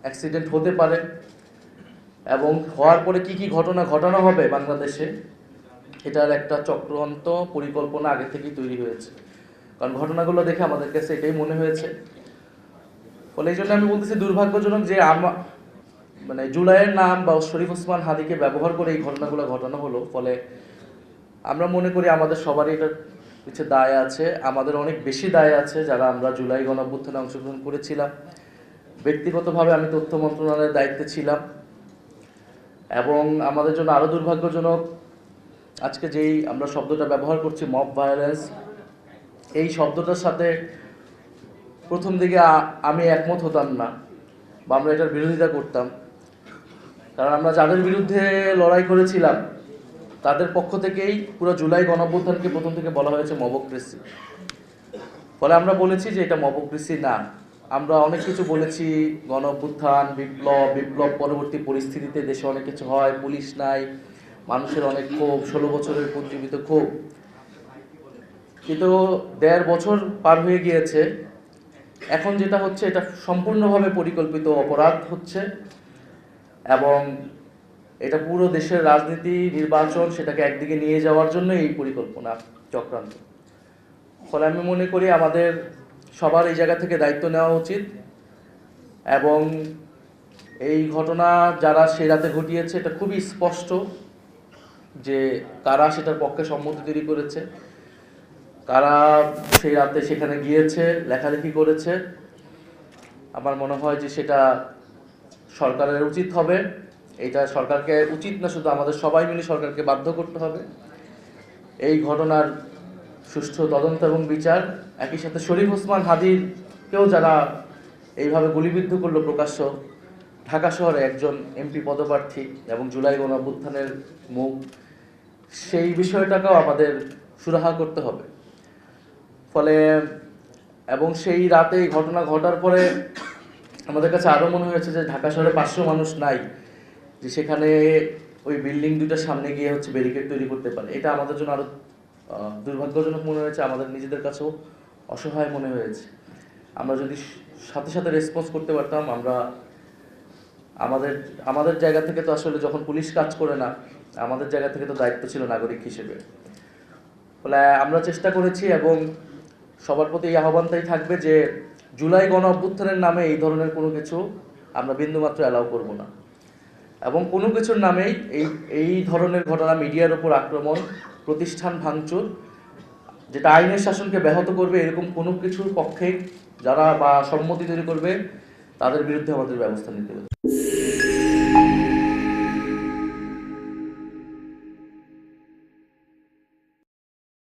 Accident হতে পারে এবং হওয়ার পরে কি ঘটনা ঘটানো হবে বাংলাদেশে, এটার একটা চক্রান্ত পরিকল্পনা আগে থেকেই তৈরি হয়েছে। কারণ ঘটনাগুলো দেখে আমাদের কাছে এটাই মনে হয়েছে। ফলে এই জন্য আমি বলতেছি দুর্ভাগ্যজনক যে মানে জুলাইয়ের নাম বা শরীফ ওসমান হাদিকে ব্যবহার করে এই ঘটনাগুলো ঘটানো হলো। ফলে আমরা মনে করি আমাদের সবারই এটার পিছিয়ে দায় আছে, আমাদের অনেক বেশি দায় আছে যারা আমরা জুলাই গণঅভ্যুত্থানে অংশগ্রহণ করেছিলাম। ব্যক্তিগতভাবে আমি তথ্য মন্ত্রণালয়ের দায়িত্বে ছিলাম এবং আমাদের জন্য আরও দুর্ভাগ্যজনক আজকে যেই আমরা শব্দটা ব্যবহার করছি মব ভায়োলেন্স, এই শব্দটার সাথে প্রথম দিকে আমি একমত হতাম না বা আমরা এটার বিরোধিতা করতাম। কারণ আমরা যাদের বিরুদ্ধে লড়াই করেছিলাম তাদের পক্ষ থেকেই পুরো জুলাই গণঅভ্যুত্থানকে প্রথম থেকে বলা হয়েছে মবক্রেসি। ফলে আমরা বলেছি যে এটা মবক্রেসি না। আমরা অনেক কিছু বলেছি, গণঅভ্যুত্থান, বিপ্লব পরবর্তী পরিস্থিতিতে দেশে অনেক কিছু হয়, পুলিশ নাই, মানুষের অনেক ক্ষোভ, 16 বছরের পুঞ্জীবিত ক্ষোভ। কিন্তু 1.5 বছর পার হয়ে গিয়েছে, এখন যেটা হচ্ছে এটা সম্পূর্ণভাবে পরিকল্পিত অপরাধ হচ্ছে এবং এটা পুরো দেশের রাজনীতি, নির্বাচন সেটাকে একদিকে নিয়ে যাওয়ার জন্য এই পরিকল্পনা চক্রান্ত। ফলে আমি মনে করি আমাদের সবার এই জায়গা থেকে দায়িত্ব নেওয়া উচিত এবং এই ঘটনা যারা সেই রাতে ঘটিয়েছে এটা খুবই স্পষ্ট যে কারা সেটার পক্ষে সম্মতি তৈরি করেছে, কারা সেই রাতে সেখানে গিয়েছে, লেখালেখি করেছে। আমার মনে হয় যে সেটা সরকারের উচিত হবে। এটা সরকারকে উচিত না, শুধু আমাদের সবাই মিলে সরকারকে বাধ্য করতে হবে এই ঘটনার সুষ্ঠু তদন্ত এবং বিচার। একই সাথে শরীফ ওসমান হাদিকেও যারা এইভাবে গুলিবিদ্ধ করলো প্রকাশ্য, ঢাকা শহরে একজন এমপি পদপ্রার্থী এবং জুলাই গণঅভ্যুত্থানের মুখ, সেই বিষয়টাকেও আমাদের সুরাহা করতে হবে। ফলে এবং সেই রাতে এই ঘটনা ঘটার পরে আমাদের কাছে আরও মনে হয়েছে যে ঢাকা শহরে 500 মানুষ নাই যে সেখানে ওই বিল্ডিং দুইটার সামনে গিয়ে হচ্ছে ব্যারিকেড তৈরি করতে পারে। এটা আমাদের জন্য আরও দুর্ভাগ্যজনক মনে হয়েছে, আমাদের নিজেদের কাছেও অসহায় মনে হয়েছে। আমরা যদি সাথে সাথে রেসপন্স করতে পারতাম, আমরা আমাদের জায়গা থেকে তো আসলে যখন পুলিশ কাজ করে না, আমাদের জায়গা থেকে তো দায়িত্ব ছিল নাগরিক হিসেবে। ফলে আমরা চেষ্টা করেছি এবং সবার প্রতি এই আহ্বানটাই থাকবে যে জুলাই গণ অভ্যুত্থানের নামে এই ধরনের কোনো কিছু আমরা বিন্দুমাত্র অ্যালাউ করব না এবং কোনো কিছুর নামেই এই ধরনের ঘটনা, মিডিয়ার উপর আক্রমণ, প্রতিষ্ঠান ভাঙচুর, যেটা আইনের শাসনকে ব্যাহত করবে, এরকম কোনো কিছুর পক্ষে যারা বা সম্মতি তৈরি করবে তাদের বিরুদ্ধে আমাদের ব্যবস্থা নিতে হবে।